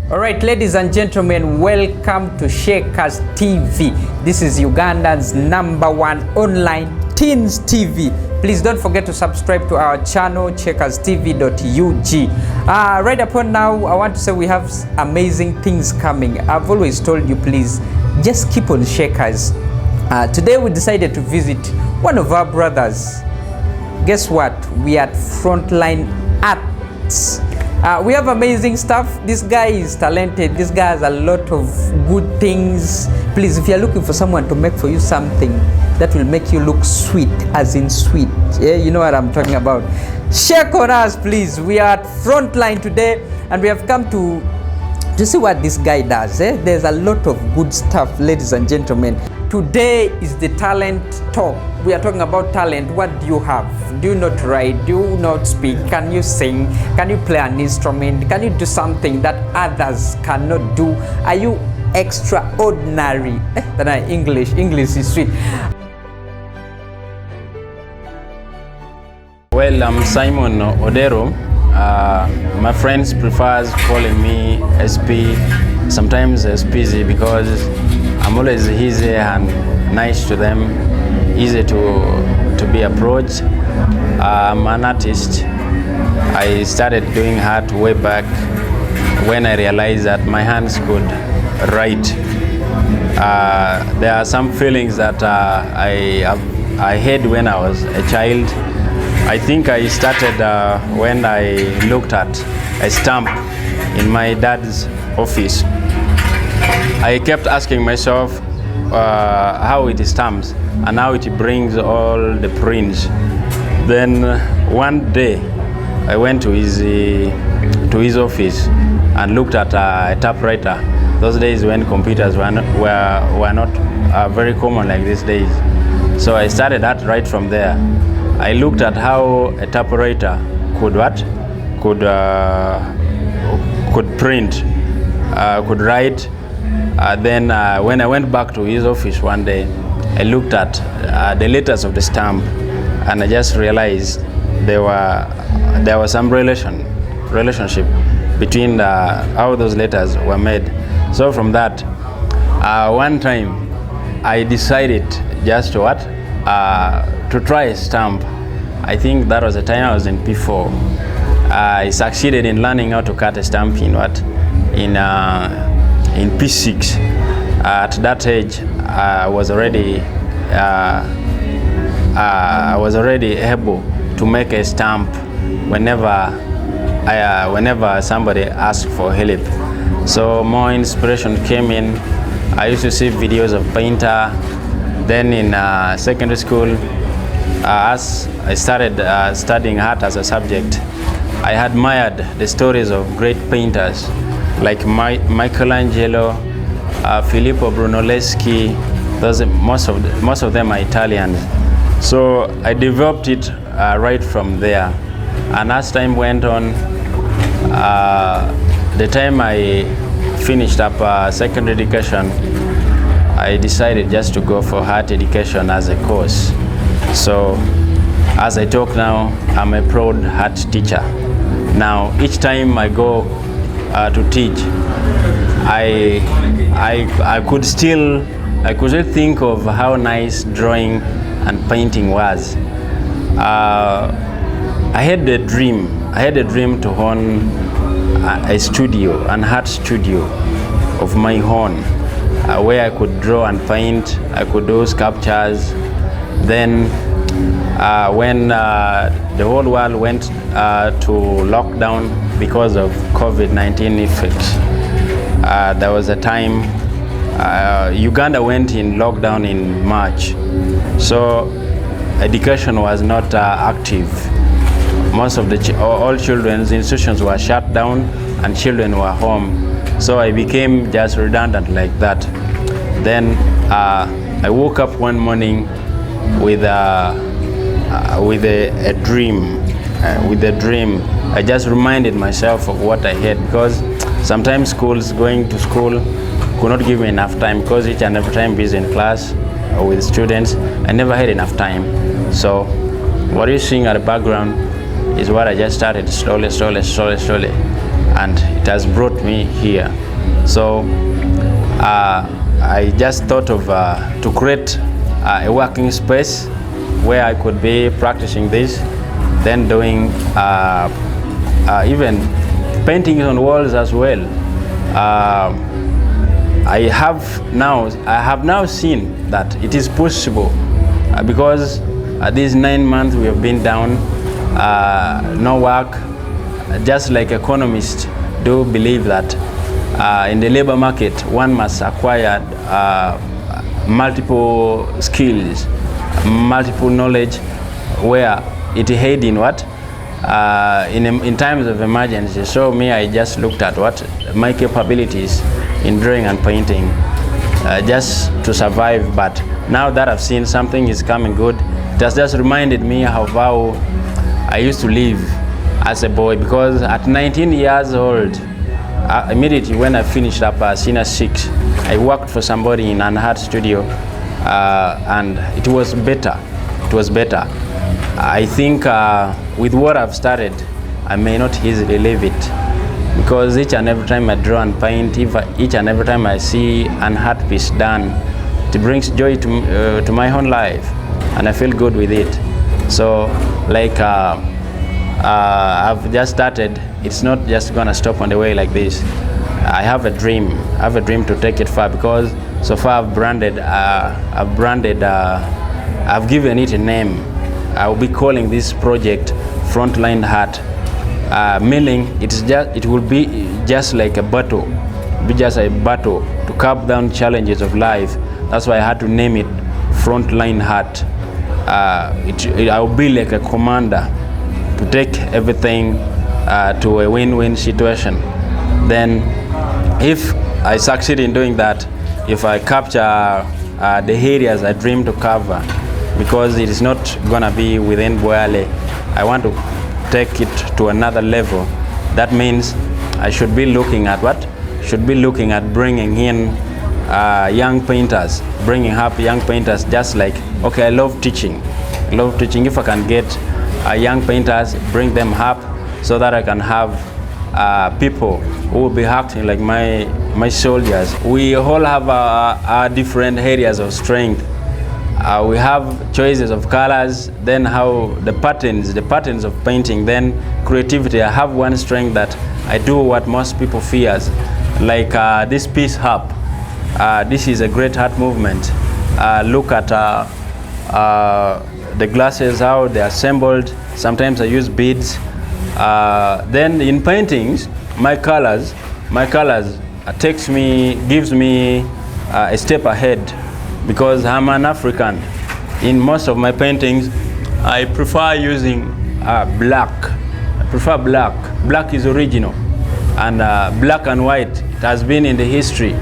All right, ladies and gentlemen, welcome to Shakers TV. This is Uganda's #1 online teens TV. Please don't forget to subscribe to our channel, shakerstv.ug. Right upon now, I want to say we have amazing things coming. I've always told you, please, just keep on Shakers. Today we decided to visit one of our brothers. Guess what? We are at Frontline Arts. We have amazing stuff. This guy is talented. This guy has a lot of good things. Please, if you're looking for someone to make for you something that will make you look sweet, as in sweet, yeah, you know what I'm talking about. Shake on us, please. We are at Frontline today, and we have come to see what this guy does. There's a lot of good stuff, ladies and gentlemen. Today is the talent talk. We are talking about talent. What do you have? Do you not write? Do you not speak? Can you sing? Can you play an instrument? Can you do something that others cannot do? Are you extraordinary? English is sweet. Well, I'm Simon Odero. My friends prefers calling me SP, sometimes SPZ, because I'm always easy and nice to them, easy to be approached. I'm an artist. I started doing art way back when I realized that my hands could write. There are some feelings that I had when I was a child. I think I started when I looked at a stamp in my dad's office. I kept asking myself how it stamps and how it brings all the prints. Then one day I went to his office and looked at a typewriter. Those days when computers were not very common like these days. So I started that right from there. I looked at how a typewriter could print, could write. Then when I went back to his office one day, I looked at the letters of the stamp, and I just realized there was some relationship between how those letters were made. So from that, one time I decided just to try a stamp. I think that was the time I was in P4. I succeeded in learning how to cut a stamp in P6. At that age, I was already able to make a stamp whenever somebody asked for help. So more inspiration came in. I used to see videos of painter. Then in secondary school, as I started studying art as a subject, I admired the stories of great painters like Michelangelo, Filippo Brunelleschi. Most of them are Italians. So I developed it right from there. And as time went on, the time I finished up secondary education, I decided just to go for art education as a course. So as I talk now, I'm a proud art teacher. Now each time I go to teach, I could still think of how nice drawing and painting was. I had a dream to own a studio, an art studio of my own, where I could draw and paint. I could do sculptures. Then when the whole world went to lockdown because of COVID-19 effects, there was a time Uganda went in lockdown in March. So education was not active. Most of all children's institutions were shut down and children were home. So I became just redundant like that. Then I woke up one morning with a dream. I just reminded myself of what I had, because sometimes going to school could not give me enough time, because each and every time busy in class or with students, I never had enough time. So what you're seeing at the background is what I just started slowly. and it has brought me here. So I just thought of to create a working space where I could be practicing this, then doing even painting on walls as well. I have now seen that it is possible because these 9 months we have been down, no work. Just like economists do believe that in the labor market one must acquire multiple skills, multiple knowledge, where it aid in what in times of emergency. So me, I just looked at what my capabilities in drawing and painting just to survive. But now that I've seen something is coming good, it has just reminded me how I used to live as a boy, because at 19 years old, immediately when I finished up Senior 6, I worked for somebody in an art studio, and it was better. It was better. I think with what I've started, I may not easily leave it, because each and every time I draw and paint, each and every time I see an art piece done, it brings joy to my own life, and I feel good with it. So like I've just started. It's not just gonna stop on the way like this. I have a dream. I have a dream to take it far, because so far I've given it a name. I will be calling this project Frontline Art, meaning it will be just like a battle, to curb down challenges of life. That's why I had to name it Frontline Art. I will be like a commander to take everything to a win-win situation. Then if I succeed in doing that, if I capture the areas I dream to cover, because it is not gonna be within Bweyale, I want to take it to another level. That means I should be looking at what? Should be looking at bringing in young painters, bringing up young painters, just like, okay, I love teaching. If I can get young painters, bring them up, so that I can have people who will be acting like my soldiers. We all have our different areas of strength. We have choices of colors, then how the patterns of painting, then creativity. I have one strength that I do what most people fears, like this piece up. This is a great art movement. Look at the glasses, how they're assembled. Sometimes I use beads. Then in paintings, my colors gives me a step ahead, because I'm an African. In most of my paintings, I prefer using black. I prefer black. Black is original, and black and white, it has been in the history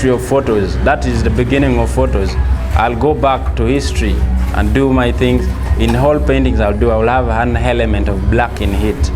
of photos. That is the beginning of photos. I'll go back to history and do my things. In all paintings I will have an element of black in it,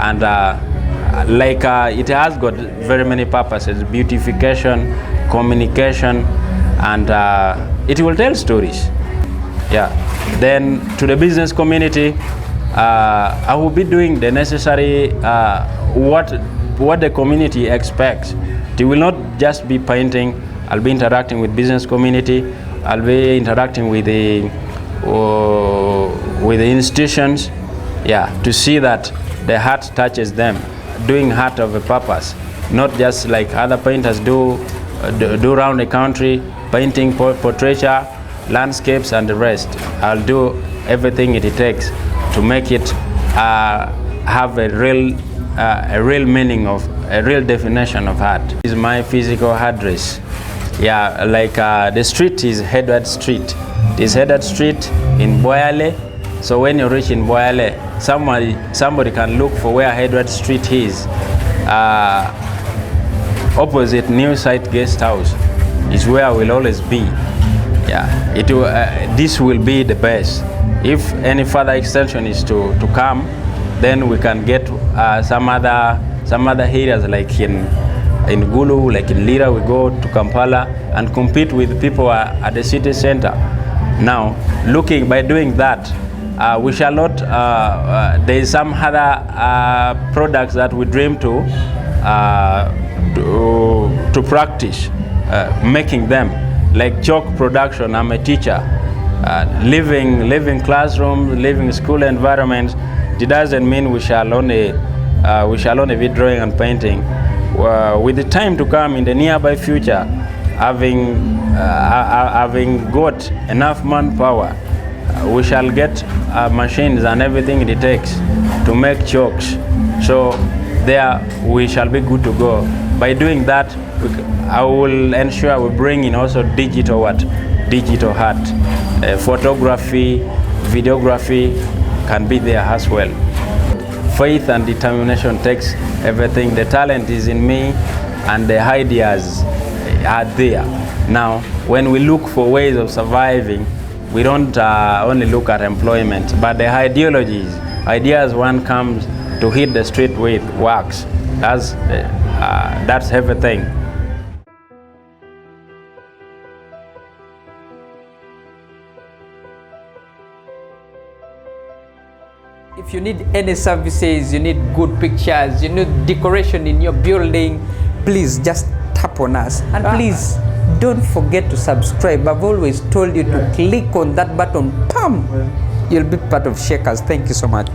and it has got very many purposes: beautification, communication, and it will tell stories. Yeah. Then to the business community, I will be doing the necessary what the community expects. It will not just be painting. I'll be interacting with business community. I'll be interacting with the institutions, yeah, to see that the art touches them, doing art of a purpose, not just like other painters do around the country, painting portraiture, landscapes, and the rest. I'll do everything it takes to make it have a real meaning, of a real definition of art. This is my physical address. Yeah, like the street is Edward Street. It is Edward Street in Bweyale. So when you reach in Bweyale, somebody can look for where Edward Street is. Opposite New Site Guest House is where I will always be. Yeah, this will be the best. If any further extension is to come, then we can get some other areas, like in Gulu, like in Lira. We go to Kampala and compete with people at the city center. Now, by doing that, we shall not, there is some other products that we dream to practice making them, like chalk production. I'm a teacher. Living classrooms, living school environments. It doesn't mean we shall only be drawing and painting. With the time to come in the nearby future, having got enough manpower, we shall get machines and everything it takes to make chalks. So there we shall be good to go. By doing that, I will ensure we bring in also digital art. Photography, videography can be there as well. Faith and determination takes everything. The talent is in me and the ideas are there. Now, when we look for ways of surviving, we don't only look at employment, but the ideas one comes to hit the street with works. That's everything. If you need any services, you need good pictures, you need decoration in your building, please just tap on us. And please don't forget to subscribe. I've always told you to click on that button. Pam! You'll be part of Shakers. Thank you so much.